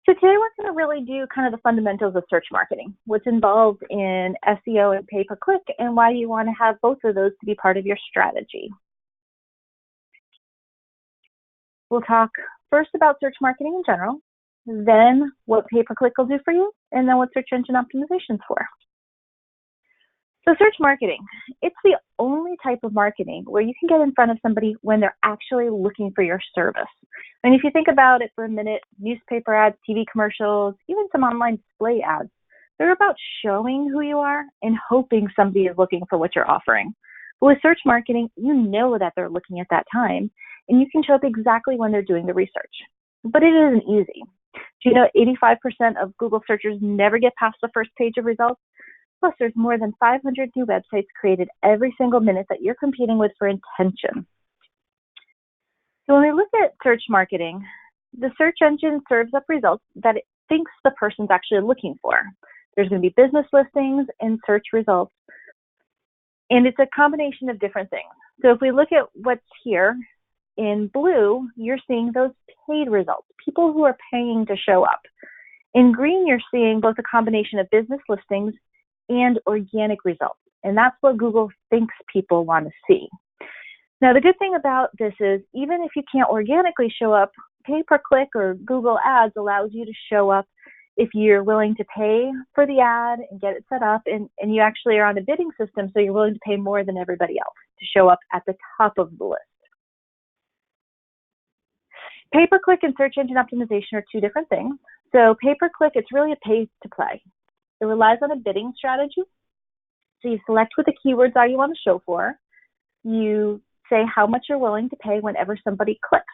So today we're going to really do kind of the fundamentals of search marketing, what's involved in SEO and pay-per-click, and why you want to have both of those to be part of your strategy. We'll talk first about search marketing in general, then what pay-per-click will do for you, and then what search engine optimization is for. So search marketing, it's the only type of marketing where you can get in front of somebody when they're actually looking for your service. And if you think about it for a minute, newspaper ads, TV commercials, even some online display ads, they're about showing who you are and hoping somebody is looking for what you're offering. But with search marketing, you know that they're looking at that time, and you can show up exactly when they're doing the research. But it isn't easy. Do you know 85% of Google searchers never get past the first page of results? Plus, there's more than 500 new websites created every single minute that you're competing with for intention. So when we look at search marketing, the search engine serves up results that it thinks the person's actually looking for. There's going to be business listings and search results, and it's a combination of different things. So if we look at what's here in blue, you're seeing those paid results, people who are paying to show up. In green, you're seeing both a combination of business listings and organic results. And that's what Google thinks people want to see. Now, the good thing about this is even if you can't organically show up, pay-per-click or Google Ads allows you to show up if you're willing to pay for the ad and get it set up, and you actually are on a bidding system, so you're willing to pay more than everybody else to show up at the top of the list. Pay-per-click and search engine optimization are two different things. So pay-per-click, it's really a pay-to-play. It relies on a bidding strategy. So you select what the keywords are you want to show for. You say how much you're willing to pay whenever somebody clicks.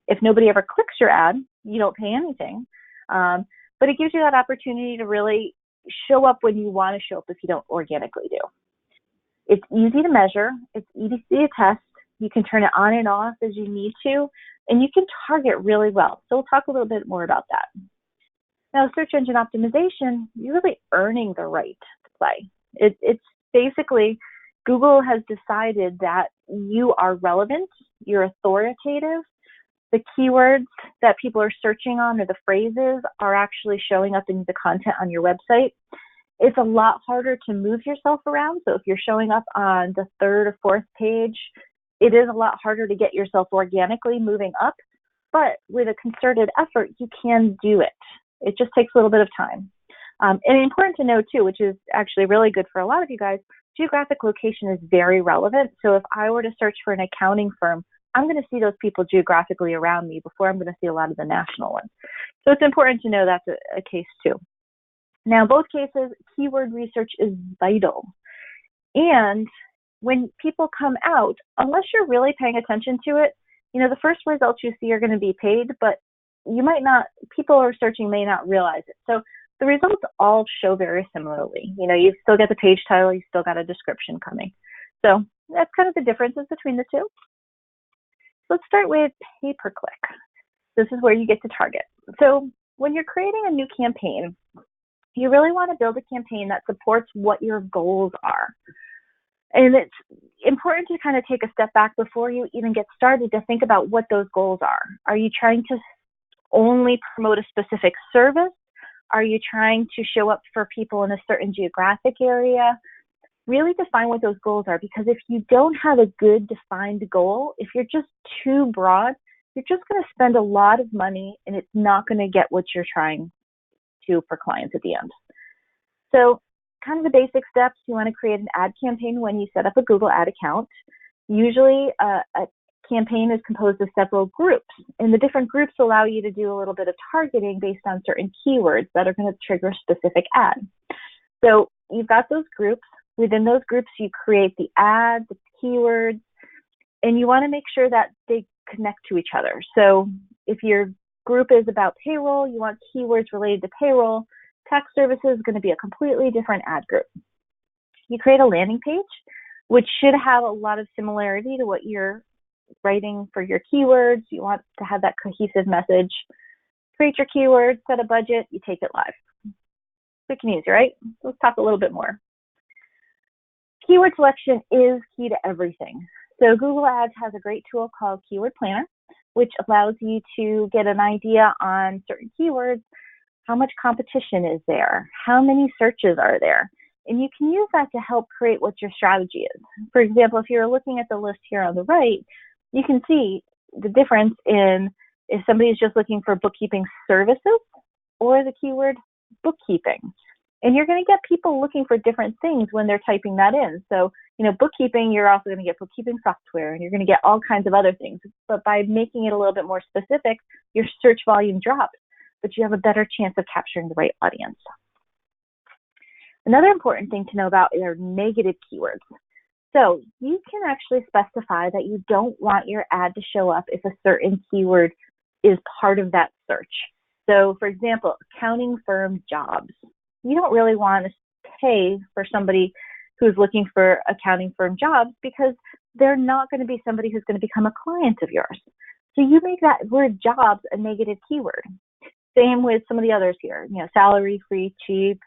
If nobody ever clicks your ad, you don't pay anything. But it gives you that opportunity to really show up when you want to show up if you don't organically do. It's easy to measure. It's easy to test. You can turn it on and off as you need to, and you can target really well. So we'll talk a little bit more about that. Now, search engine optimization, you're really earning the right to play. It's basically Google has decided that you are relevant, you're authoritative, the keywords that people are searching on or the phrases are actually showing up in the content on your website. It's a lot harder to move yourself around. So if you're showing up on the third or fourth page, it is a lot harder to get yourself organically moving up. But with a concerted effort, you can do it. It just takes a little bit of time. And important to know too, which is actually really good for a lot of you guys, geographic location is very relevant. So if I were to search for an accounting firm, I'm going to see those people geographically around me before I'm going to see a lot of the national ones. So it's important to know that's a case too. Now, both cases, keyword research is vital. And when people come out, unless you're really paying attention to it, you know, the first results you see are going to be paid, but you might not, people are searching may not realize it. So the results all show very similarly. You know, you've still got the page title, you still got a description coming. So that's kind of the differences between the two. Let's start with pay-per-click. This is where you get to target. So when you're creating a new campaign, you really want to build a campaign that supports what your goals are. And it's important to kind of take a step back before you even get started to think about what those goals are. Are you trying to only promote a specific service? Are you trying to show up for people in a certain geographic area? Really define what those goals are, because if you don't have a good defined goal, if you're just too broad, you're just going to spend a lot of money and it's not going to get what you're trying to for clients at the end. So kind of the basic steps, you want to create an ad campaign when you set up a Google ad account. Usually a campaign is composed of several groups, and the different groups allow you to do a little bit of targeting based on certain keywords that are going to trigger a specific ad. So you've got those groups. Within those groups, you create the ad, the keywords, and you want to make sure that they connect to each other. So if your group is about payroll, you want keywords related to payroll. Tax services is going to be a completely different ad group. You create a landing page, which should have a lot of similarity to what you're writing for your keywords. You want to have that cohesive message. Create your keywords, set a budget, you take it live. Quick and easy, right? Let's talk a little bit more. Keyword selection is key to everything. So Google Ads has a great tool called Keyword Planner, which allows you to get an idea on certain keywords How much competition is there? How many searches are there? And you can use that to help create what your strategy is. For example, if you're looking at the list here on the right, you can see the difference in if somebody is just looking for bookkeeping services or the keyword bookkeeping. And you're going to get people looking for different things when they're typing that in. So, bookkeeping, you're also going to get bookkeeping software, and you're going to get all kinds of other things. But by making it a little bit more specific, your search volume drops, but you have a better chance of capturing the right audience. Another important thing to know about are negative keywords. So you can actually specify that you don't want your ad to show up if a certain keyword is part of that search. So for example, accounting firm jobs. You don't really want to pay for somebody who's looking for accounting firm jobs because they're not going to be somebody who's going to become a client of yours. So you make that word jobs a negative keyword. Same with some of the others here, salary, free, cheap,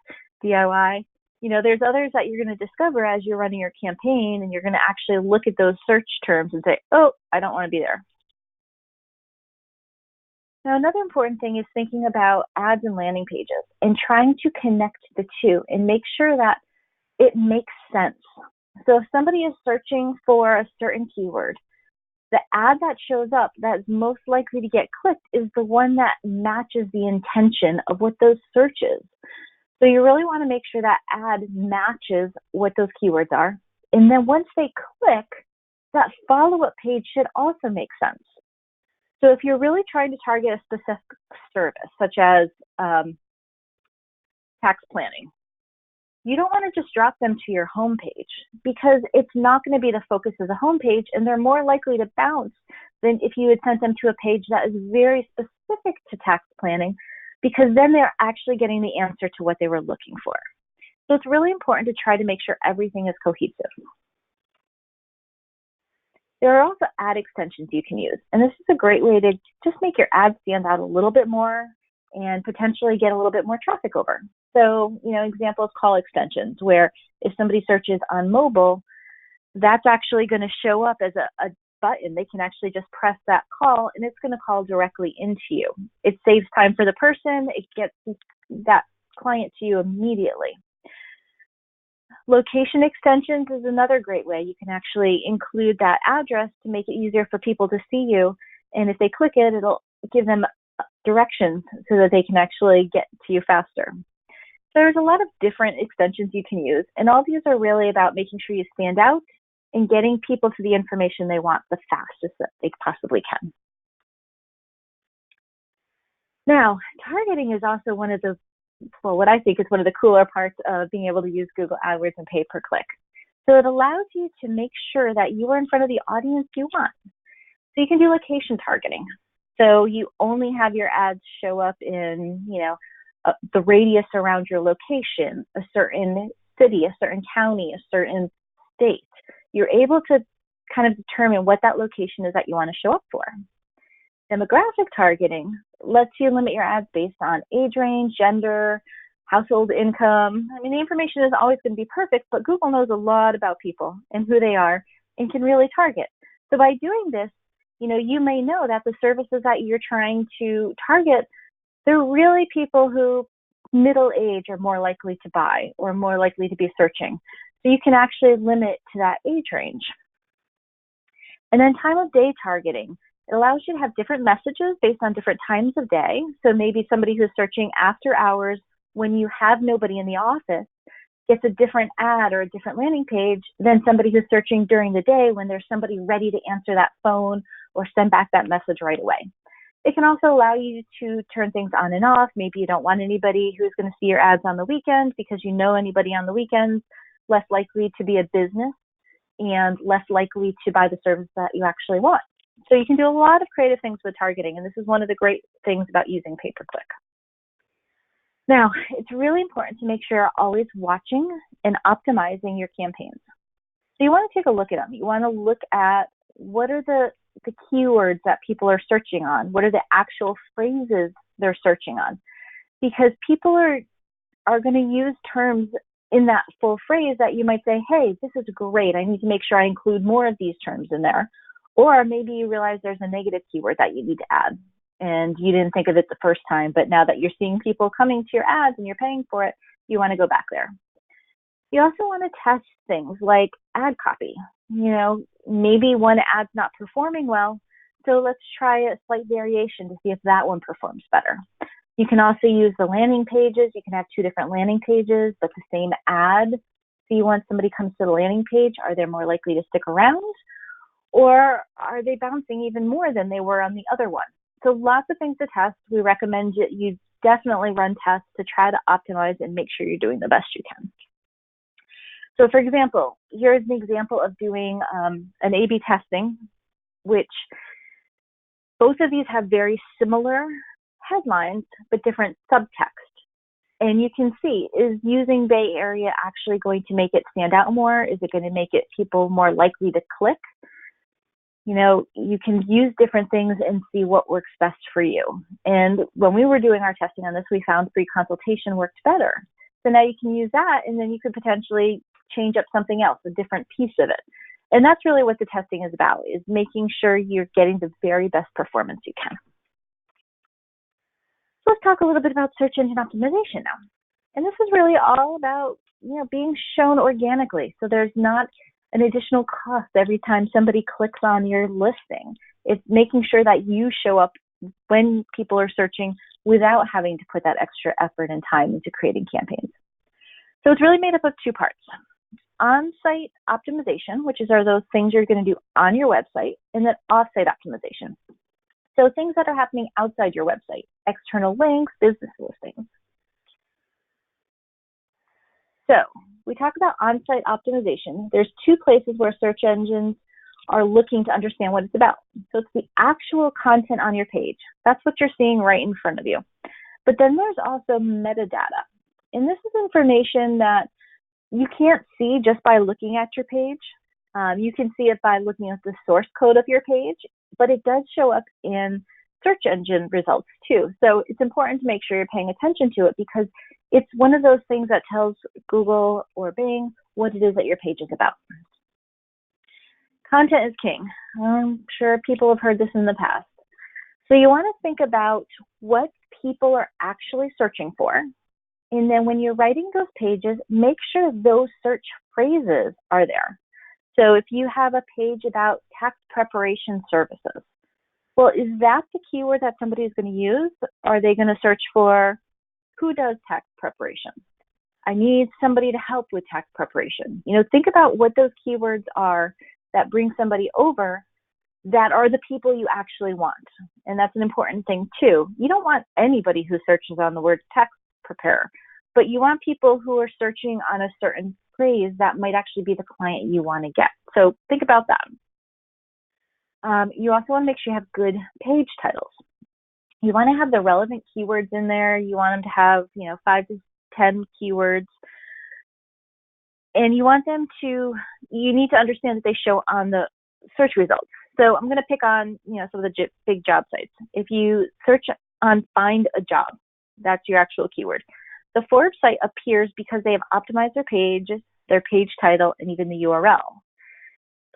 DIY. There's others that you're going to discover as you're running your campaign, and you're going to actually look at those search terms and say, oh, I don't want to be there. Now, another important thing is thinking about ads and landing pages and trying to connect the two and make sure that it makes sense. So if somebody is searching for a certain keyword, the ad that shows up that's most likely to get clicked is the one that matches the intention of what those searches. So you really want to make sure that ad matches what those keywords are. And then once they click, that follow-up page should also make sense. So if you're really trying to target a specific service, such as tax planning, you don't want to just drop them to your homepage because it's not going to be the focus of the homepage, and they're more likely to bounce than if you had sent them to a page that is very specific to tax planning, because then they're actually getting the answer to what they were looking for. So it's really important to try to make sure everything is cohesive. There are also ad extensions you can use, and this is a great way to just make your ad stand out a little bit more and potentially get a little bit more traffic over. So, examples, call extensions, where if somebody searches on mobile, that's actually going to show up as a button. They can actually just press that call, and it's going to call directly into you. It saves time for the person. It gets that client to you immediately. Location extensions is another great way. You can actually include that address to make it easier for people to see you. And if they click it, it'll give them directions so that they can actually get to you faster. There's a lot of different extensions you can use, and all these are really about making sure you stand out and getting people to the information they want the fastest that they possibly can. Now, targeting is also one of the, what I think is one of the cooler parts of being able to use Google AdWords and pay-per-click. So it allows you to make sure that you are in front of the audience you want. So you can do location targeting. So you only have your ads show up in, the radius around your location, a certain city, a certain county, a certain state. You're able to kind of determine what that location is that you want to show up for. Demographic targeting lets you limit your ads based on age range, gender, household income. I mean, the information is always going to be perfect, but Google knows a lot about people and who they are and can really target. So by doing this, you may know that the services that you're trying to target, they're really people who middle age are more likely to buy or more likely to be searching. So you can actually limit to that age range. And then time of day targeting. It allows you to have different messages based on different times of day. So maybe somebody who's searching after hours when you have nobody in the office gets a different ad or a different landing page than somebody who's searching during the day when there's somebody ready to answer that phone or send back that message right away. It can also allow you to turn things on and off. Maybe you don't want anybody who's going to see your ads on the weekends because anybody on the weekends less likely to be a business and less likely to buy the service that you actually want. So you can do a lot of creative things with targeting, and this is one of the great things about using pay-per-click. Now, it's really important to make sure you're always watching and optimizing your campaigns. So you want to take a look at them. You want to look at what are the keywords that people are searching on? What are the actual phrases they're searching on? Because people are going to use terms in that full phrase that you might say, hey, this is great. I need to make sure I include more of these terms in there. Or maybe you realize there's a negative keyword that you need to add. and you didn't think of it the first time, but now that you're seeing people coming to your ads and you're paying for it, you want to go back there. You also want to test things like ad copy. Maybe one ad's not performing well, so let's try a slight variation to see if that one performs better. You can also use the landing pages. You can have 2 different landing pages, but the same ad. See, once somebody comes to the landing page, are they more likely to stick around? Or are they bouncing even more than they were on the other one? So lots of things to test. We recommend you definitely run tests to try to optimize and make sure you're doing the best you can. So for example, here's an example of doing an A/B testing, which both of these have very similar headlines, but different subtext. And you can see, is using Bay Area actually going to make it stand out more? Is it going to make it people more likely to click? You can use different things and see what works best for you. And when we were doing our testing on this, we found free consultation worked better. So now you can use that, and then you could potentially change up something else, a different piece of it. And that's really what the testing is about, is making sure you're getting the very best performance you can. So let's talk a little bit about search engine optimization now. And this is really all about, being shown organically. So there's not an additional cost every time somebody clicks on your listing. It's making sure that you show up when people are searching without having to put that extra effort and time into creating campaigns. So it's really made up of 2 parts. On-site optimization, which are those things you're going to do on your website, and then off-site optimization. So things that are happening outside your website, external links, business listings. So we talk about on-site optimization. There's 2 places where search engines are looking to understand what it's about. So it's the actual content on your page. That's what you're seeing right in front of you. But then there's also metadata. And this is information that you can't see just by looking at your page. You can see it by looking at the source code of your page, but it does show up in search engine results too. So it's important to make sure you're paying attention to it, because it's one of those things that tells Google or Bing what it is that your page is about. Content is king. I'm sure people have heard this in the past. So you want to think about what people are actually searching for. And then when you're writing those pages, make sure those search phrases are there. So if you have a page about tax preparation services, well, is that the keyword that somebody is going to use? Are they going to search for who does tax preparation? I need somebody to help with tax preparation. Think about what those keywords are that bring somebody over that are the people you actually want. And that's an important thing too. You don't want anybody who searches on the word tax preparer, but you want people who are searching on a certain phrase that might actually be the client you want to get. So think about that. You also want to make sure you have good page titles. You want to have the relevant keywords in there. You want them to have, 5 to 10 keywords. And you want them to, you need to understand that they show on the search results. So I'm going to pick on, some of the big job sites. If you search on find a job, that's your actual keyword. The Forbes site appears because they have optimized their page title, and even the URL.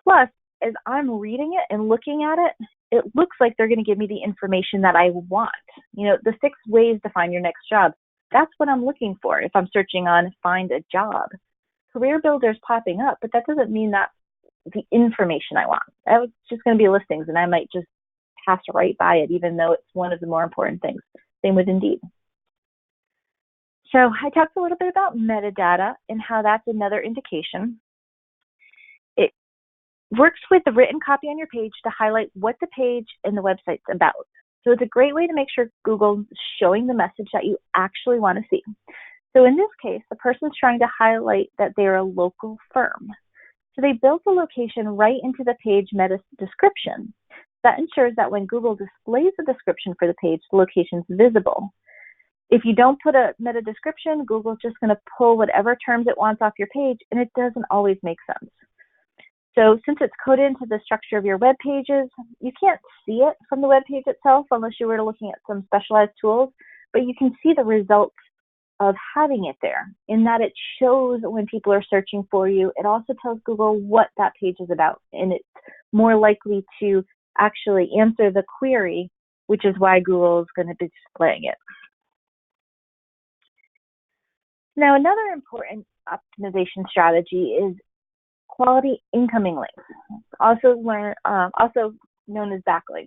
Plus, as I'm reading it and looking at it, it looks like they're going to give me the information that I want. The 6 ways to find your next job. That's what I'm looking for if I'm searching on find a job. Career Builder's popping up, but that doesn't mean that's the information I want. It's just going to be listings, and I might just pass right by it, even though it's one of the more important things. Same with Indeed. So I talked a little bit about metadata and how that's another indication. It works with the written copy on your page to highlight what the page and the website's about. So it's a great way to make sure Google's showing the message that you actually want to see. So in this case, the person's trying to highlight that they're a local firm. So they built the location right into the page meta description. That ensures that when Google displays the description for the page, the location's visible. If you don't put a meta description, Google's just going to pull whatever terms it wants off your page, and it doesn't always make sense. So since it's coded into the structure of your web pages, you can't see it from the web page itself unless you were looking at some specialized tools, but you can see the results of having it there, in that it shows when people are searching for you. It also tells Google what that page is about, and it's more likely to actually answer the query which is why Google is going to be displaying it. Now, another important optimization strategy is quality incoming links, also known as backlinks.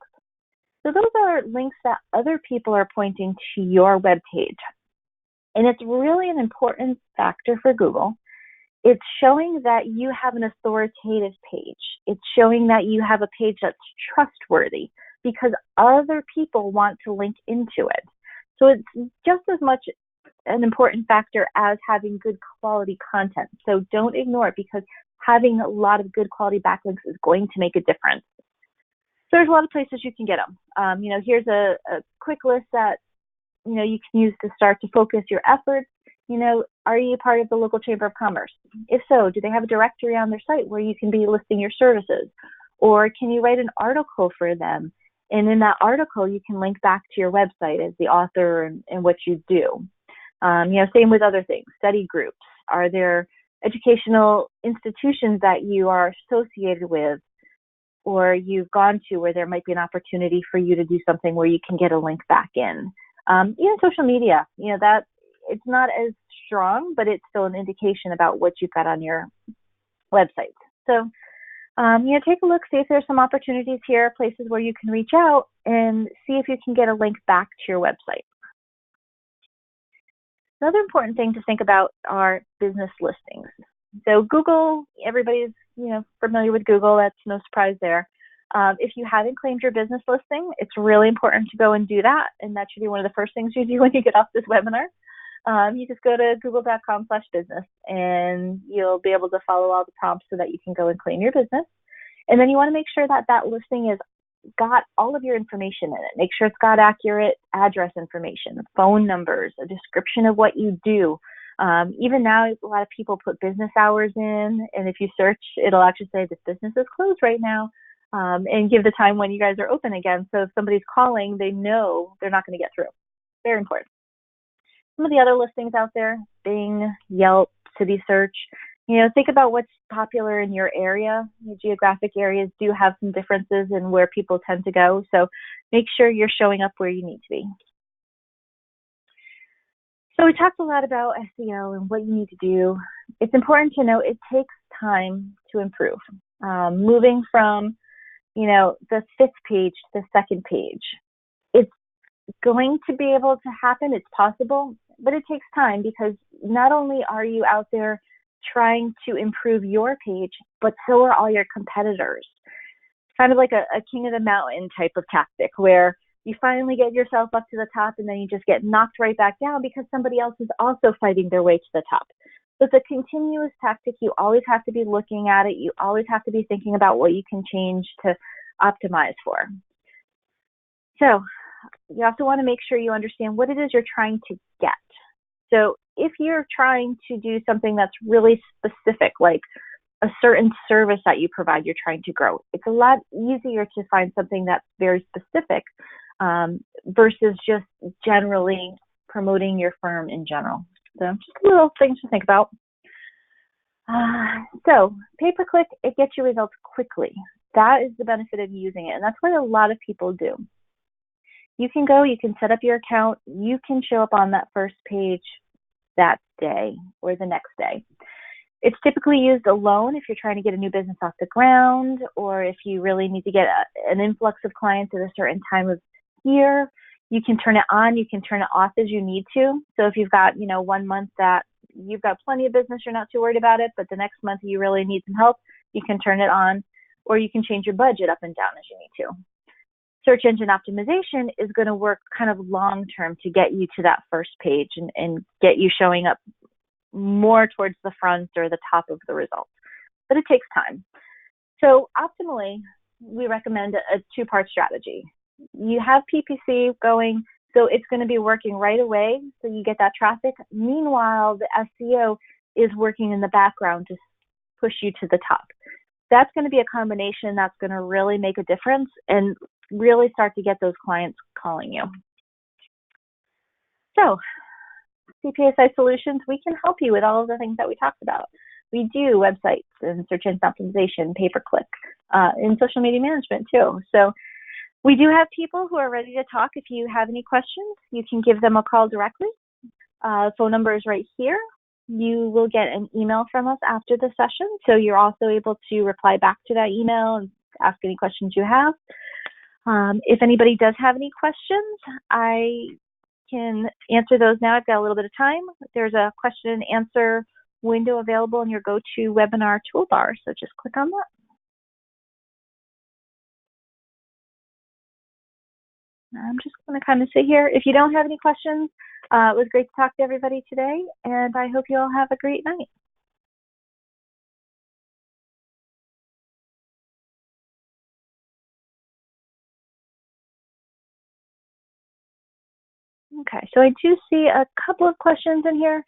So those are links that other people are pointing to your web page. And it's really an important factor for Google. It's showing that you have an authoritative page. It's showing that you have a page that's trustworthy because other people want to link into it. So it's just as much an important factor as having good quality content. So don't ignore it, because having a lot of good quality backlinks is going to make a difference. So there's a lot of places you can get them. Here's a quick list that you can use to start to focus your efforts. Are you part of the local chamber of commerce? If so, do they have a directory on their site where you can be listing your services? Or can you write an article for them? And in that article, you can link back to your website as the author and what you do. Same with other things, study groups. Are there educational institutions that you are associated with or you've gone to where there might be an opportunity for you to do something where you can get a link back in? Even social media, that it's not as strong, but it's still an indication about what you've got on your website. So, take a look, see if there's some opportunities here, places where you can reach out and see if you can get a link back to your website. Another important thing to think about are business listings. So Google, everybody's familiar with Google. That's no surprise there. If you haven't claimed your business listing, it's really important to go and do that. And that should be one of the first things you do when you get off this webinar. You just go to google.com/business and you'll be able to follow all the prompts so that you can go and claim your business. And then you want to make sure that that listing has got all of your information in it. Make sure it's got accurate address information, phone numbers, a description of what you do. Even now, a lot of people put business hours in, and if you search, it'll actually say this business is closed right now, and give the time when you guys are open again. So if somebody's calling, they know they're not going to get through. Very important. Some of the other listings out there, Bing, Yelp, City Search, think about what's popular in your area. Your geographic areas do have some differences in where people tend to go. So make sure you're showing up where you need to be. So we talked a lot about SEO and what you need to do. It's important to know it takes time to improve. Moving from, the 5th page to the 2nd page. It's going to be able to happen. It's possible, but it takes time because not only are you out there trying to improve your page, but so are all your competitors. Kind of like a king of the mountain type of tactic where you finally get yourself up to the top and then you just get knocked right back down because somebody else is also fighting their way to the top. So it's a continuous tactic. You always have to be looking at it. You always have to be thinking about what you can change to optimize for. So you also want to make sure you understand what it is you're trying to get. So if you're trying to do something that's really specific, like a certain service that you provide, you're trying to grow, it's a lot easier to find something that's very specific versus just generally promoting your firm in general. So just little things to think about. So pay-per-click, it gets you results quickly. That is the benefit of using it, and that's what a lot of people do. You can go, you can set up your account, you can show up on that first page that day or the next day. It's typically used alone if you're trying to get a new business off the ground, or if you really need to get an influx of clients at a certain time of year. You can turn it on, you can turn it off as you need to. So if you've got, 1 month that you've got plenty of business, you're not too worried about it, but the next month you really need some help, you can turn it on, or you can change your budget up and down as you need to. Search engine optimization is going to work kind of long term to get you to that first page and get you showing up more towards the front or the top of the results. But it takes time. So optimally, we recommend a 2-part strategy. You have PPC going, so it's going to be working right away, so you get that traffic. Meanwhile, the SEO is working in the background to push you to the top. That's going to be a combination that's going to really make a difference and really start to get those clients calling you. So, CPA Site Solutions, we can help you with all of the things that we talked about. We do websites and search engine optimization, pay-per-click, and social media management too. So We do have people who are ready to talk. If you have any questions, you can give them a call directly. Phone number is right here. You will get an email from us after the session, so you're also able to reply back to that email and ask any questions you have. If anybody does have any questions, I can answer those now. I've got a little bit of time. There's a question and answer window available in your GoToWebinar toolbar, so just click on that. I'm just going to kind of sit here. If you don't have any questions, it was great to talk to everybody today, and I hope you all have a great night. Okay, so I do see a couple of questions in here.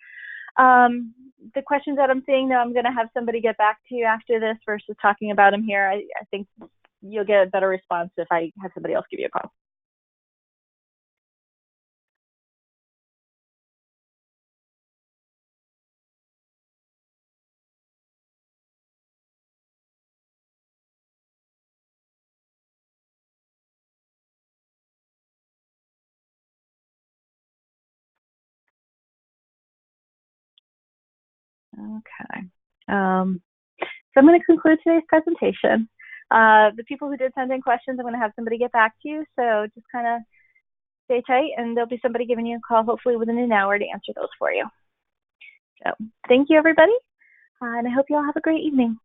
The questions that I'm seeing, though, I'm going to have somebody get back to you after this versus talking about them here. I think you'll get a better response if I have somebody else give you a call. Okay. So I'm going to conclude today's presentation. The people who did send in questions, I'm going to have somebody get back to you. So just kind of stay tight, and there'll be somebody giving you a call hopefully within an hour to answer those for you. So thank you, everybody, and I hope you all have a great evening.